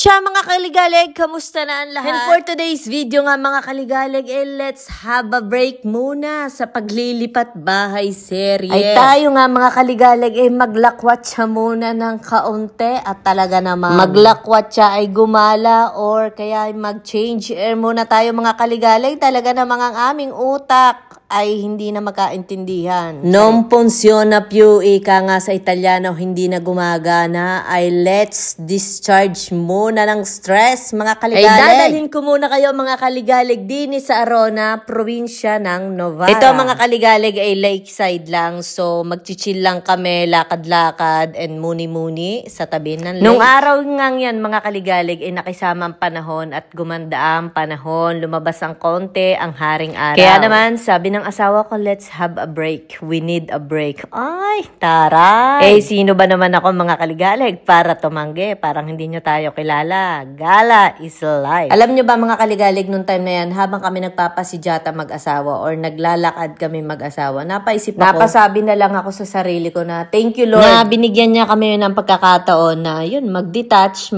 Siya mga kaligalig, kamusta na ang lahat? And for today's video nga mga kaligalig, let's have a break muna sa paglilipat bahay serye. Ay tayo nga mga kaligalig, maglakwatsa muna ng kaunti at talaga naman maglakwatsa ay gumala or kaya mag-change air muna tayo mga kaligalig. Talaga namang ang aming utak ay hindi na magkaintindihan. Non funziona più, ika nga sa Italiano, hindi na gumagana, ay let's discharge muna ng stress, mga kaligalig. Ay dadalhin ko muna kayo mga kaligalig din sa Arona, probinsya ng Novara. Ito mga kaligalig ay lakeside lang, so magchichill lang kami, lakad-lakad and muni-muni sa tabi ng lake. Nung araw nga yan mga kaligalig ay nakisama ang panahon at gumanda ang panahon, lumabas ang konti ang haring araw. Kaya naman sabi ng asawa ko, let's have a break. We need a break. Ay, taray! Sino ba naman ako mga kaligalig para tumanggi? Parang hindi nyo tayo kilala. Gala is life. Alam nyo ba mga kaligalig, nung time na yan, habang kami nagpapasidyata mag-asawa or naglalakad kami mag-asawa, napaisip ako, napasabi na lang ako sa sarili ko na, thank you Lord, na binigyan niya kami ng pagkakataon na yun, mag-detach,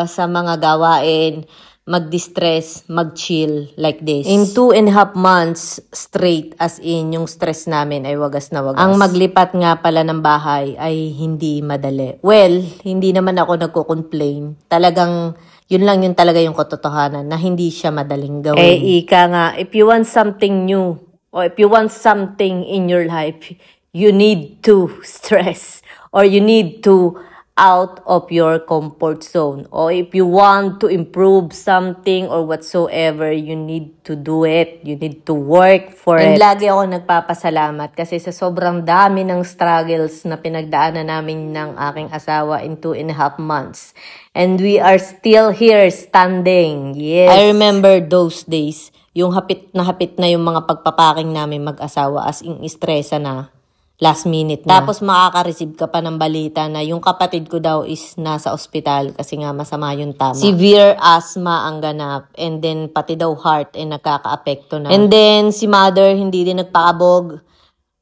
sa mga gawain, mag-distress, mag-chill like this. In 2.5 months straight, as in, yung stress namin ay wagas na wagas. Ang maglipat nga pala ng bahay ay hindi madali. Well, hindi naman ako nagko-complain. Talagang, yun lang yun talaga yung katotohanan na hindi siya madaling gawin. Ika nga, if you want something new, or if you want something in your life, you need to stress, or you need to out of your comfort zone. Or if you want to improve something or whatsoever, you need to do it. You need to work for it. And lagi ako nagpapasalamat kasi sa sobrang dami ng struggles na pinagdaanan namin ng aking asawa in 2.5 months. And we are still here standing. Yes. I remember those days, yung hapit na yung mga pagpapaking namin mag-asawa as in stressa na. Last minute na. Tapos makaka-receive ka pa ng balita na yung kapatid ko daw is nasa ospital kasi nga masama yung tama. Severe asthma ang ganap. And then pati daw heart ay nakaka-apekto na. And then si mother hindi din nagpaabog.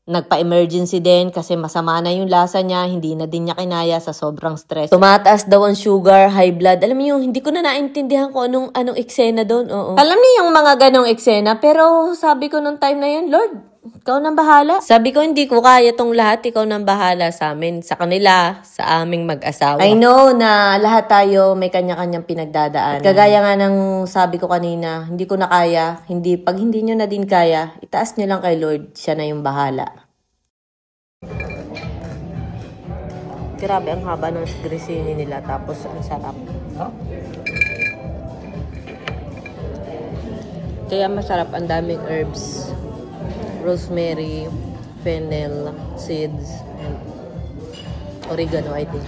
Nagpa-emergency din kasi masama na yung lasa niya. Hindi na din niya kinaya sa sobrang stress. Tumataas daw ang sugar, high blood. Alam niyo, hindi ko na naintindihan kung anong eksena doon. Oo. Alam niyo yung mga ganong eksena. Pero sabi ko nung time na yun, Lord, ikaw nang bahala. Sabi ko, hindi ko kaya tong lahat. Ikaw nang bahala sa amin, sa kanila, sa aming mag-asawa. I know na lahat tayo may kanya-kanyang pinagdadaan. Kagaya nga ng sabi ko kanina, hindi ko na kaya. Pag hindi nyo na din kaya, itaas nyo lang kay Lord. Siya na yung bahala. Grabe, ang haba ng grissini nila. Tapos, ang sarap. Kaya masarap, ang daming herbs. Rosemary, fennel, seeds, and oregano, I think.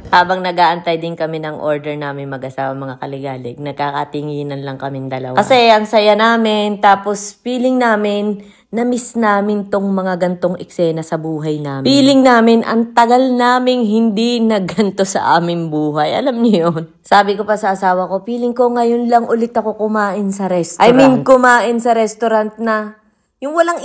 Habang nag-aantay din kami ng order namin mag-asawa mga kaligalig, nagkakatinginan lang kaming dalawa. Kasi ang saya namin, tapos feeling namin, na-miss namin tong mga gantong eksena sa buhay namin. Feeling namin, ang tagal naming hindi na ganto sa aming buhay. Alam niyo yun? Sabi ko pa sa asawa ko, feeling ko ngayon lang ulit ako kumain sa restaurant. I mean, kumain sa restaurant na yung walang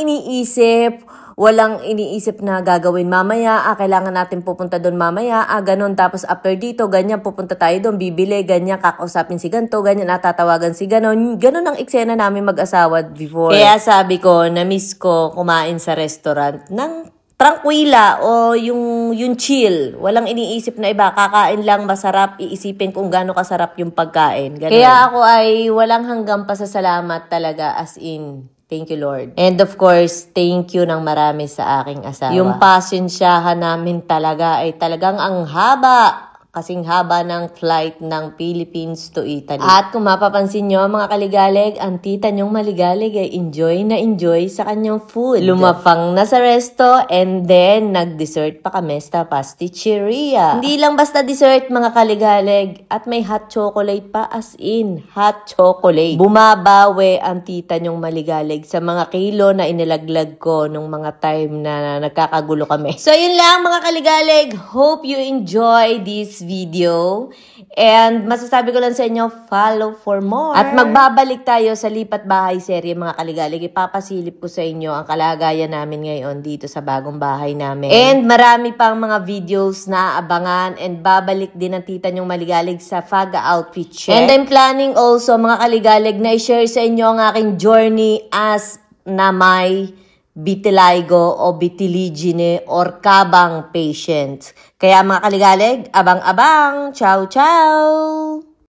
iniisip na gagawin mamaya, kailangan natin pupunta doon mamaya, ganun. Tapos after dito, ganyan, pupunta tayo doon, bibili, ganyan, kakausapin si ganto, ganyan, natatawagan si ganon. Ganon ang eksena namin mag-asawa before. Kaya sabi ko, na-miss ko kumain sa restaurant ng tranquila o yung chill. Walang iniisip na iba, kakain lang, masarap, iisipin kung gaano kasarap yung pagkain. Ganon. Kaya ako ay walang hanggang pasasalamat talaga, as in, thank you, Lord. And of course, thank you ng marami sa aking asawa. Yung pasensyahan namin talaga ay talagang ang haba. Kasing haba ng flight ng Philippines to Italy. At kung mapapansin nyo, mga kaligalig, ang tita nyong maligalig ay enjoy na enjoy sa kanyang food. Lumapang na sa resto and then nag-dessert pa kami sa pasticceria. Hindi lang basta dessert, mga kaligalig, at may hot chocolate pa, as in, hot chocolate. Bumabawi ang tita nyong maligalig sa mga kilo na inilaglag ko nung mga time na nagkakagulo kami. So yun lang mga kaligalig. Hope you enjoy this video. And masasabi ko lang sa inyo, follow for more. At magbabalik tayo sa Lipat Bahay serye mga kaligalig. Ipapasilip ko sa inyo ang kalagayan namin ngayon dito sa bagong bahay namin. And marami pang mga videos na abangan and babalik din ang tita nyong maligalig sa Faga outfit check. And I'm planning also mga kaligalig na i-share sa inyo ang aking journey as na may vitiligo o vitiligine or kabang patient. Kaya mga kaligalig, abang-abang! Ciao, ciao!